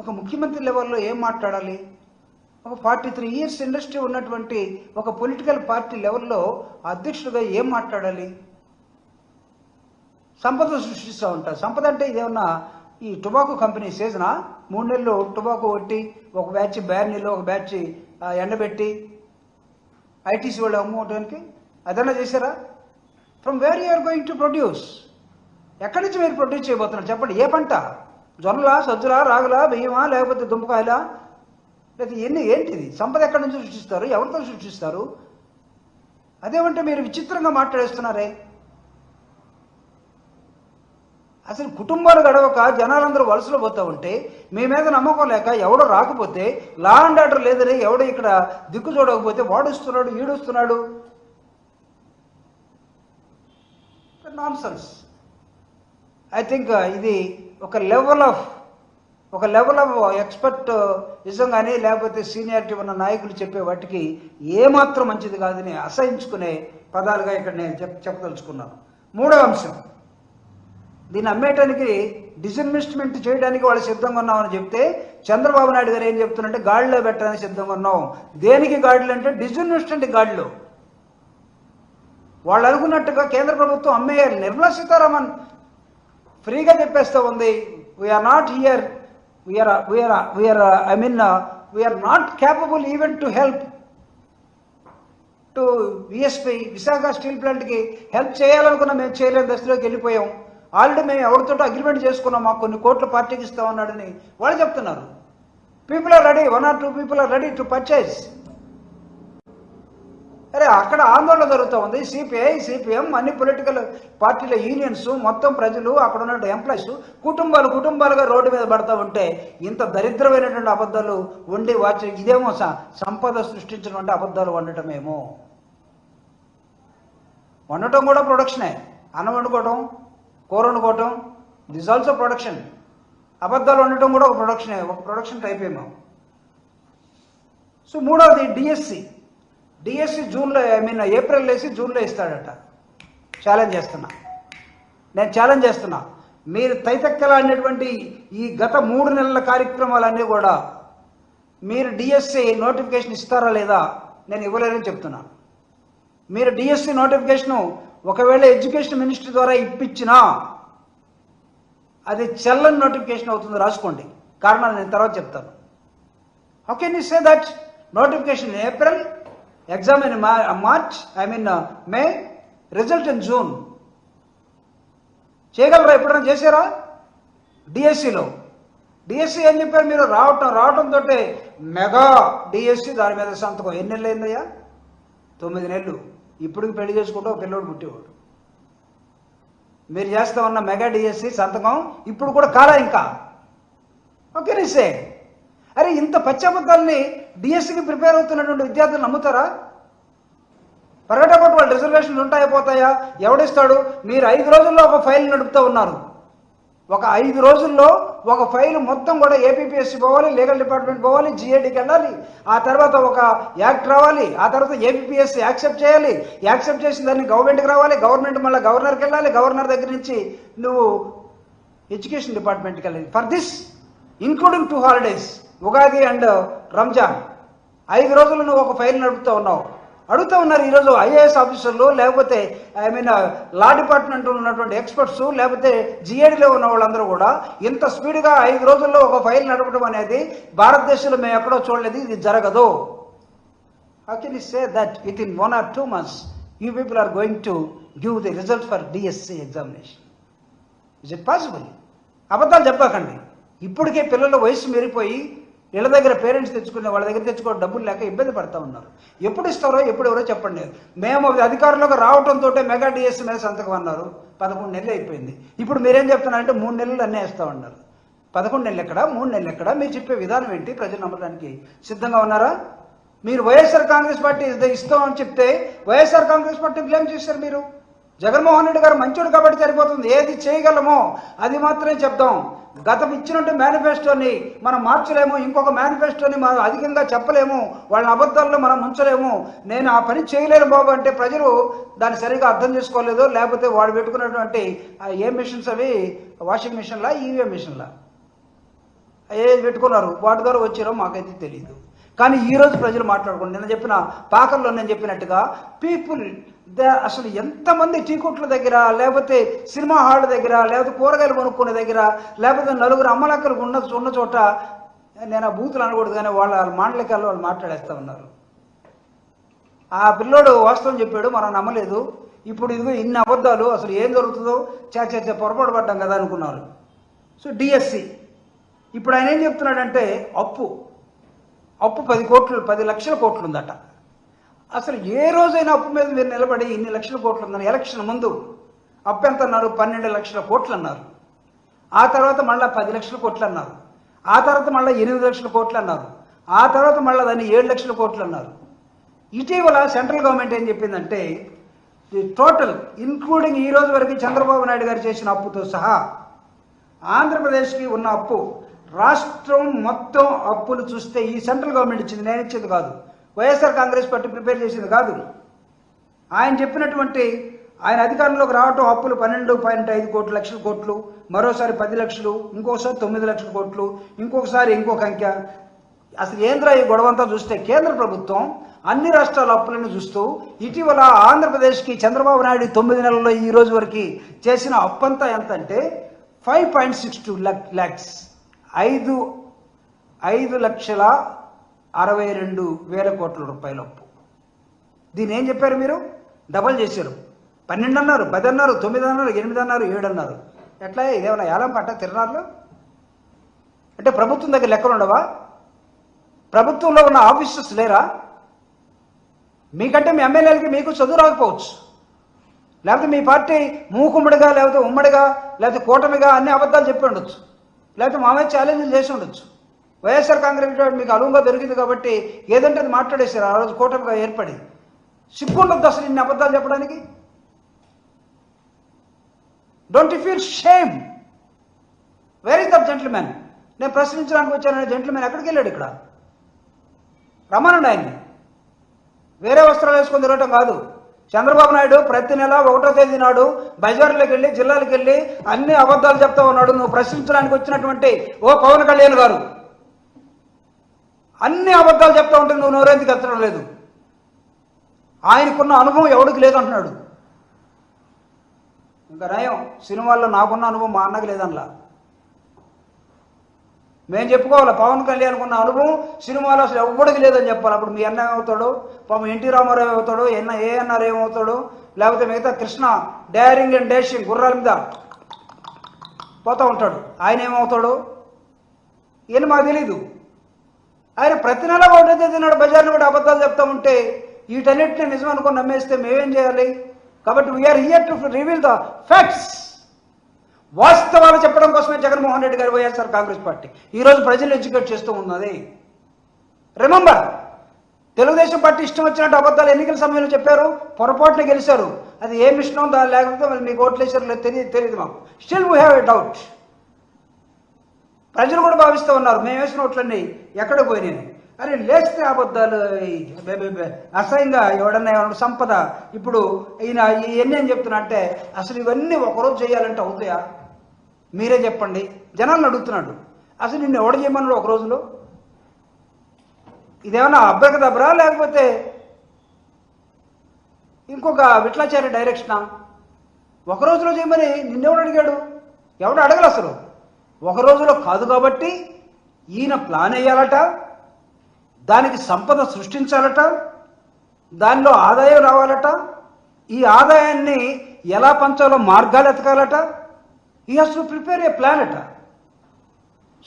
ఒక ముఖ్యమంత్రి లెవెల్లో ఏం మాట్లాడాలి? ఒక 43 ఇయర్స్ ఇండస్ట్రీ ఉన్నటువంటి ఒక పొలిటికల్ పార్టీ లెవెల్లో అధ్యక్షుడిగా ఏం మాట్లాడాలి? సంపద సృష్టిస్తూ ఉంటారు. సంపద అంటే ఇదేమన్నా ఈ టొబాకో కంపెనీ సీజనా? 3 నెలలు టొబాకో కొట్టి ఒక బ్యాచ్ బ్యార్నీలో ఒక బ్యాచ్ ఎండబెట్టి ఐటీసీ వాళ్ళు అమ్ముకోవడానికి అదన్నా చేశారా? From where you are going to produce? ఎక్కడి నుంచి మీరు ప్రొడ్యూస్ చేయబోతున్నారు చెప్పండి? ఏ పంట? జొన్నలా, సజ్జలా, రాగులా, బియ్యమా, లేకపోతే దుంపకాయలా? లేదా ఏంటిది? సంపద ఎక్కడి నుంచి సృష్టిస్తారు? ఎవరితో సృష్టిస్తారు? అదేమంటే మీరు విచిత్రంగా మాట్లాడేస్తున్నారే. అసలు కుటుంబాలు గడవక జనాలందరూ వలసలు పోతూ ఉంటే మీ మీద నమ్మకం లేక ఎవడో రాకపోతే, లా అండ్ ఆర్డర్ లేదని ఎవడో ఇక్కడ దిక్కు చూడకపోతే వాడుస్తున్నాడు, ఈడుస్తున్నాడు. Nonsense. ఐ థింక్ ఇది ఒక లెవెల్ ఆఫ్ ఎక్స్పర్ట్ నిజంగానే, లేకపోతే సీనియారిటీ ఉన్న నాయకులు చెప్పే వాటికి ఏమాత్రం మంచిది కాదని అసహించుకునే పదాలుగా ఇక్కడ నేను చెప్పదలుచుకున్నాను. మూడవ అంశం, దీన్ని అమ్మేయటానికి డిస్ఇన్వెస్ట్మెంట్ చేయడానికి వాళ్ళు సిద్ధంగా ఉన్నామని చెప్తే చంద్రబాబు నాయుడు గారు ఏం చెప్తున్నారంటే గాడిలో పెట్టడానికి సిద్ధంగా ఉన్నాం. దేనికి గాడిలు అంటే డిస్ఇన్వెస్ట్మెంట్ గాడిలో. వాళ్ళు అనుకున్నట్టుగా కేంద్ర ప్రభుత్వం అమ్మేయాలి. నిర్మలా సీతారామన్ ఫ్రీగా చెప్పేస్తూ ఉంది, we're not here, we're not capable even to help to VSP Visakha steel ప్లాంట్కి హెల్ప్ చేయాలనుకున్నా మేము చేయలేని దశలోకి వెళ్ళిపోయాం. ఆల్రెడీ మేము ఎవరితో అగ్రిమెంట్ చేసుకున్నాం, మాకు కొన్ని కోట్ల పార్టీకి ఇస్తామన్నాడని వాళ్ళు చెప్తున్నారు. People are ready, 1 or 2 people are ready to purchase. అరే అక్కడ ఆందోళన జరుగుతూ ఉంది. సిపిఐ, సిపిఎం, అన్ని పొలిటికల్ పార్టీల యూనియన్స్, మొత్తం ప్రజలు, అక్కడ ఉన్న ఎంప్లాయీస్ కుటుంబాలుగా రోడ్డు మీద పడతా ఉంటే ఇంత దరిద్రమైనటువంటి అబద్ధాలు వండి వాచి ఇదేమో సంపద సృష్టించినటువంటి అబద్ధాలు వండటమేమో. వండటం కూడా ప్రొడక్షనే. అన్నం వండుకోవటం, కూర వండుకోవటం, దిస్ ఆల్సో ప్రొడక్షన్. అబద్ధాలు వండటం కూడా ఒక ప్రొడక్షనే, ఒక ప్రొడక్షన్ టైప్ ఏమో. సో మూడవది డిఎస్సి జూన్లో, ఏప్రిల్ వేసి జూన్లో ఇస్తాడట. నేను ఛాలెంజ్ చేస్తున్నా. మీరు తైతక్కలాడినటువంటి ఈ గత 3 నెలల కార్యక్రమాలన్నీ కూడా మీరు డిఎస్సి నోటిఫికేషన్ ఇస్తారా లేదా? నేను ఇవ్వలేదని చెప్తున్నా. మీరు డిఎస్సి నోటిఫికేషను ఒకవేళ ఎడ్యుకేషన్ మినిస్ట్రీ ద్వారా ఇప్పించినా అది చెల్లని నోటిఫికేషన్ అవుతుంది, రాసుకోండి. కారణాలు నేను తర్వాత చెప్తాను. How can you say that notification in April, exam in March, May, result in June? చేయగలరా? ఎప్పుడైనా చేశారా? డిఎస్సిలో డిఎస్సి ఏం చెప్పారు మీరు? రావటంతో మెగా డిఎస్సి, దాని మీద సంతకం. ఎన్ని నెలలు అయిందయ్యా? 9 నెలలు. ఇప్పటికి పెళ్లి చేసుకుంటే ఒక పిల్లోడు పుట్టేవాడు. మీరు చేస్తా ఉన్న మెగా డిఎస్సి సంతకం ఇప్పుడు కూడా కాలా ఇంకా? ఓకే నిసే. అరే ఇంత పచ్చబద్దాలని డిఎస్సికి ప్రిపేర్ అవుతున్నటువంటి విద్యార్థులు నమ్ముతారా? పరగటపట్టు వాళ్ళు రిజర్వేషన్లు ఉంటాయిపోతాయా? ఎవడిస్తాడు? మీరు 5 రోజుల్లో ఒక ఫైల్ నడుపుతూ ఉన్నారు. ఒక 5 రోజుల్లో ఒక ఫైల్ మొత్తం కూడా ఏపీపీఎస్సీ పోవాలి, లీగల్ డిపార్ట్మెంట్ పోవాలి, జిఏడికి వెళ్ళాలి, ఆ తర్వాత ఒక యాక్ట్ రావాలి, ఆ తర్వాత ఏపీపీఎస్సీ యాక్సెప్ట్ చేయాలి, యాక్సెప్ట్ చేసిన దాన్ని గవర్నమెంట్కి రావాలి, గవర్నమెంట్ మళ్ళీ గవర్నర్కి వెళ్ళాలి, గవర్నర్ దగ్గర నుంచి నువ్వు ఎడ్యుకేషన్ డిపార్ట్మెంట్కి వెళ్ళాలి. For this including 2 holidays, Ugadi and Ramzan, 5 రోజులు నువ్వు ఒక ఫైల్ నడుపుతూ ఉన్నావు. అడుగుతూ ఉన్నారు ఈరోజు ఐఏఎస్ ఆఫీసర్లు, లేకపోతే లా డిపార్ట్మెంట్లో ఉన్నటువంటి ఎక్స్పర్ట్స్, లేకపోతే జిఏడిలో ఉన్న వాళ్ళందరూ కూడా ఇంత స్పీడ్గా 5 రోజుల్లో ఒక ఫైల్ నడపడం అనేది భారతదేశంలో మేము ఎక్కడో చూడలేదు, ఇది జరగదు. How can you say that within 1 or 2 months you people are going to give the result for DSC examination? Is it possible? అబద్ధాలు చెప్పకండి. ఇప్పటికే పిల్లల వయసు మెరిగిపోయి ఇళ్ళ దగ్గర పేరెంట్స్ తెచ్చుకునే వాళ్ళ దగ్గర తెచ్చుకోవడం డబ్బులు లేక ఇబ్బంది పడుతూ ఉన్నారు. ఎప్పుడు ఇస్తారో ఎప్పుడు ఎవరో చెప్పండి. మేము అధికారంలోకి రావడంతో మెగా డిఎస్సి మీద సంతకం అన్నారు. 11 నెలలు అయిపోయింది. ఇప్పుడు మీరేం చెప్తున్నారంటే 3 నెలలు అన్నీ వేస్తామన్నారు. 11 నెలలు ఎక్కడ, 3 నెలలు ఎక్కడ? మీరు చెప్పే విధానం ఏంటి? ప్రజలు నమ్మడానికి సిద్ధంగా ఉన్నారా? మీరు వైఎస్ఆర్ కాంగ్రెస్ పార్టీ ఇస్తామని చెప్తే వైఎస్ఆర్ కాంగ్రెస్ పార్టీ బ్లేమ్ చేశారు మీరు. జగన్మోహన్ రెడ్డి గారు మంచోడు కాబట్టి సరిపోతుంది, ఏది చేయగలమో అది మాత్రమే చెప్దాం. గతం ఇచ్చినట్టు మేనిఫెస్టోని మనం మార్చలేము, ఇంకొక మేనిఫెస్టోని మనం అధికంగా చెప్పలేము, వాళ్ళ అబద్ధాల్లో మనం ఉంచలేము, నేను ఆ పని చేయలేను బాబు అంటే ప్రజలు దాన్ని సరిగా అర్థం చేసుకోలేదు. లేకపోతే వాడు పెట్టుకున్నటువంటి ఏ మిషన్స్ అవి వాషింగ్ మిషన్లా, ఈవీఎం మిషన్లా? ఏది పెట్టుకున్నారు, వాటి ద్వారా వచ్చారో మాకైతే తెలియదు. కానీ ఈరోజు ప్రజలు మాట్లాడుకోండి, నేను చెప్పిన పాకల్లో నేను చెప్పినట్టుగా పీపుల్ అసలు ఎంతమంది టీ కొట్ల దగ్గర, లేకపోతే సినిమా హాల్ దగ్గర, లేకపోతే కూరగాయలు కొనుక్కునే దగ్గర, లేకపోతే నలుగురు అమ్మలక్కలు ఉన్న చోట, నేను ఆ బూతులు అనకూడదు కానీ వాళ్ళ మాండలికాల్లో వాళ్ళు మాట్లాడేస్తూ ఉన్నారు. ఆ పిల్లోడు వాస్తవం చెప్పాడు, మనం నమ్మలేదు. ఇప్పుడు ఇదిగో ఇన్ని అబద్ధాలు, అసలు ఏం జరుగుతుందో పొరపాటు పడ్డాం కదా అనుకున్నారు. సో డిఎస్సి ఇప్పుడు ఆయన ఏం చెప్తున్నాడంటే అప్పు 10 లక్షల కోట్లు ఉందట. అసలు ఏ రోజైనా అప్పు మీద మీరు నిలబడి ఇన్ని లక్షల కోట్లు ఉందని ఎలక్షన్ ముందు అప్పు ఎంత అన్నారు? 12 లక్షల కోట్లు అన్నారు. ఆ తర్వాత మళ్ళీ 10 లక్షల కోట్లు అన్నారు. ఆ తర్వాత మళ్ళీ 8 లక్షల కోట్లు అన్నారు. ఆ తర్వాత మళ్ళీ దాన్ని 7 లక్షల కోట్లు అన్నారు. ఇటీవల సెంట్రల్ గవర్నమెంట్ ఏం చెప్పిందంటే టోటల్ ఇన్క్లూడింగ్ ఈ రోజు వరకు చంద్రబాబు నాయుడు గారు చేసిన అప్పుతో సహా ఆంధ్రప్రదేశ్కి ఉన్న అప్పు, రాష్ట్రం మొత్తం అప్పులు చూస్తే ఈ సెంట్రల్ గవర్నమెంట్ ఇచ్చింది, నేను ఇచ్చింది కాదు, వైఎస్ఆర్ కాంగ్రెస్ పార్టీ ప్రిపేర్ చేసింది కాదు. ఆయన చెప్పినటువంటి ఆయన అధికారంలోకి రావటం అప్పులు 12.5 లక్షల కోట్లు, మరోసారి 10 లక్షలు, ఇంకొకసారి 9 లక్షల కోట్లు, ఇంకొకసారి ఇంకొక అంకె. అసలు ఏంద్రా ఈ గొడవంతా చూస్తే కేంద్ర ప్రభుత్వం అన్ని రాష్ట్రాల అప్పులను చూస్తూ ఇటీవల ఆంధ్రప్రదేశ్కి చంద్రబాబు నాయుడు 9 నెలల్లో ఈ రోజు వరకు చేసిన అప్పంతా ఎంత అంటే 5.62 lakhs, 5,62,000 కోట్ల రూపాయల అప్పు. దీన్ని ఏం చెప్పారు మీరు? డబల్ చేశారు. 12 అన్నారు, 10 అన్నారు, 9 అన్నారు, 8 అన్నారు, 7 అన్నారు. ఎట్లా ఇదేమన్నా ఏలం పట్ట తిరణాల్లో? అంటే ప్రభుత్వం దగ్గర లెక్కలు ఉండవా? ప్రభుత్వంలో ఉన్న ఆఫీసర్స్ లేరా? మీకంటే మీ ఎమ్మెల్యేలకి మీకు చదువు రాకపోవచ్చు, లేకపోతే మీ పార్టీ మూకుమ్మడిగా, లేకపోతే ఉమ్మడిగా, లేకపోతే కూటమిగా అన్ని అబద్ధాలు చెప్పి ఉండొచ్చు, లేకపోతే మామే ఛాలెంజ్లు చేసి ఉండొచ్చు. వైఎస్ఆర్ కాంగ్రెస్ మీకు అనువుగా దొరికింది కాబట్టి ఏదంటే అది మాట్లాడేశారు ఆ రోజు కూటమిగా ఏర్పడి. సిగ్గుండొద్దు అసలు ఇన్ని అబద్ధాలు చెప్పడానికి? Don't you feel shame? Where is that gentlemen? నేను ప్రశ్నించడానికి వచ్చాననే జెంటిల్మెన్ ఎక్కడికి వెళ్ళాడు? ఇక్కడ రమ్మనండి ఆయన్ని. వేరే వస్త్రాలు వేసుకొని తిరగటం కాదు. చంద్రబాబు నాయుడు ప్రతి నెల 1వ తేదీ నాడు బజార్లోకి వెళ్ళి, జిల్లాలకు వెళ్ళి అన్ని అబద్ధాలు చెప్తా ఉన్నాడు. నువ్వు ప్రశ్నించడానికి వచ్చినటువంటి ఓ పవన్ కళ్యాణ్ గారు అన్ని అబద్ధాలు చెప్తా ఉంటే నువ్వు నోరెందుకు ఎత్తడం లేదు? ఆయనకున్న అనుభవం ఎవడికి లేదంటున్నాడు. ఇంకా నయం, సినిమాల్లో నాకున్న అనుభవం మా అన్నకి లేదనలా. మేము చెప్పుకోవాలి, పవన్ కళ్యాణ్కి ఉన్న అనుభవం సినిమాలో అసలు ఎవ్వడికి లేదని చెప్పాలి. అప్పుడు మీ అన్న ఏమవుతాడు? పాపం ఎన్టీ రామారావు ఏమవుతాడు? ఏఎన్ఆర్ ఏమవుతాడు? లేకపోతే మిగతా కృష్ణ డైరింగ్ అండ్ డాషింగ్ గుర్రాల మీద పోతూ ఉంటాడు, ఆయన ఏమవుతాడు? ఈయన మాకు తెలీదు. ఆయన ప్రతి నెల 1వ తేదీ నాడు బజార్లో కూడా అబద్ధాలు చెప్తా ఉంటే వీటన్నిటిని నిజం అనుకుని నమ్మేస్తే మేమేం చేయాలి? కాబట్టి we're here to reveal the facts. వాస్తవాలు చెప్పడం కోసమే జగన్మోహన్ రెడ్డి గారు, వైఎస్ఆర్ కాంగ్రెస్ పార్టీ ఈరోజు ప్రజలు ఎడ్యుకేట్ చేస్తూ ఉన్నది. రిమెంబర్, తెలుగుదేశం పార్టీ ఇష్టం వచ్చినట్టు అబద్ధాలు ఎన్నికల సమయంలో చెప్పారు, పొరపాటున గెలిచారు. అది ఏ మిషనో దాని లేకపోతే మరి మీకు ఓట్లు వేసారు లేదు తెలియదు మాకు. Still we have a doubt. ప్రజలు కూడా భావిస్తూ ఉన్నారు మేము వేసిన ఓట్లన్నీ ఎక్కడ పోయినాయి. అరే లేస్తే అబద్ధాలు అసహ్యంగా ఎవడన్నా సంపద. ఇప్పుడు ఈయన ఇవన్నీ ఏం చెప్తున్నా అంటే అసలు ఇవన్నీ ఒకరోజు చేయాలంటే అవుతాయా? మీరే చెప్పండి. జనాలను అడుగుతున్నాడు, అసలు నిన్ను ఎవడ చేయమన్నాడు ఒక రోజులో? ఇదేమన్నా అబ్బకదబ్బరా లేకపోతే ఇంకొక విట్లాచార్య డైరెక్షనా? ఒక రోజులో చేయమని నిన్నెవడు అడిగాడు? ఎవడు అడగలు అసలు. ఒక రోజులో కాదు కాబట్టి ఈయన ప్లాన్ వేయాలట, దానికి సంపద సృష్టించాలట, దానిలో ఆదాయం రావాలట, ఈ ఆదాయాన్ని ఎలా పంచాలో మార్గాలు ఎతకాలట. ఈ has to prepare A plan అట.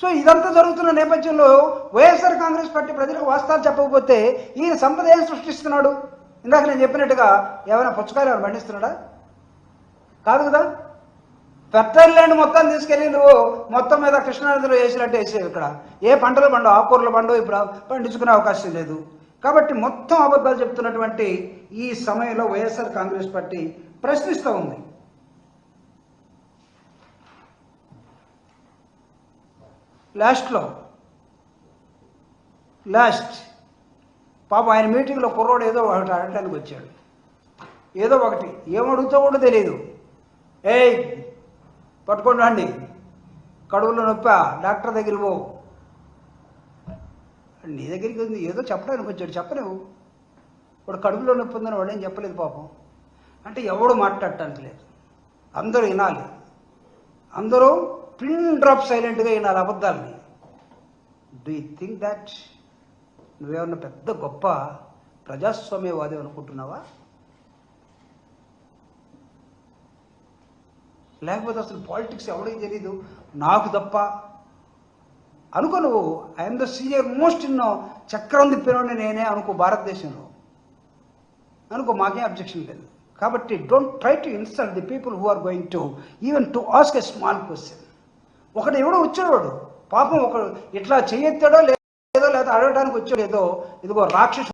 సో ఇదంతా జరుగుతున్న నేపథ్యంలో వైఎస్ఆర్ కాంగ్రెస్ పార్టీ ప్రజలకు వాస్తవాలు చెప్పకపోతే ఈయన సంపద ఏం సృష్టిస్తున్నాడు? ఇందాక నేను చెప్పినట్టుగా ఏమైనా పుచ్చకాయలు ఏమైనా పండిస్తున్నాడా? కాదు కదా. ఫెర్టైల్ ల్యాండ్ మొత్తాన్ని తీసుకెళ్ళి నువ్వు మొత్తం మీద కృష్ణానదిలో వేసినట్టు వేసేవి. ఇక్కడ ఏ పంటలు పండు, ఆకుకూరలు పండు ఇప్పుడు పండించుకునే అవకాశం లేదు. కాబట్టి మొత్తం అబద్ధాలు చెప్తున్నటువంటి ఈ సమయంలో వైఎస్ఆర్ కాంగ్రెస్ పార్టీ ప్రశ్నిస్తూ ఉంది. లాస్ట్ పాప ఆయన మీటింగ్లో కుర్రోడు ఏదో ఒకటి అడగడానికి వచ్చాడు. ఏదో ఒకటి ఏమడుగుతో కూడా తెలియదు. పట్టుకొని రండి, కడుపులో నొప్ప డాక్టర్ దగ్గరికి పో, నీ దగ్గరికి ఏదో చెప్పడానికి వచ్చాడు, చెప్పలేవు. వాడు కడుపులో నొప్పి ఉందని వాడు ఏం చెప్పలేదు పాపం. అంటే ఎవడు మాట్లాడటానికి లేదు, అందరూ వినాలి, అందరూ పిన్ డ్రాప్ సైలెంట్గా వినాలి అబద్ధాలని. డూ యూ థింక్ దాట్ నువ్వేమన్నా పెద్ద గొప్ప ప్రజాస్వామ్యవాది అనుకుంటున్నావా? లేకపోతే అసలు పాలిటిక్స్ ఎవరికి తెలీదు, నాకు తప్ప అనుకో. నువ్వు I'm the senior most in చక్రం తిప్పినోడిని నేనే అనుకో భారతదేశంలో, అనుకో, మాకేం అబ్జెక్షన్ లేదు. కాబట్టి don't try to insult the people who are going to even to ask a small question. ఒకడు ఎవడో వచ్చాడు పాపం, ఒకడు ఇట్లా చేయెత్తాడో లేదో లేదా అడగడానికి వచ్చాడు, ఏదో ఇదిగో రాక్షసు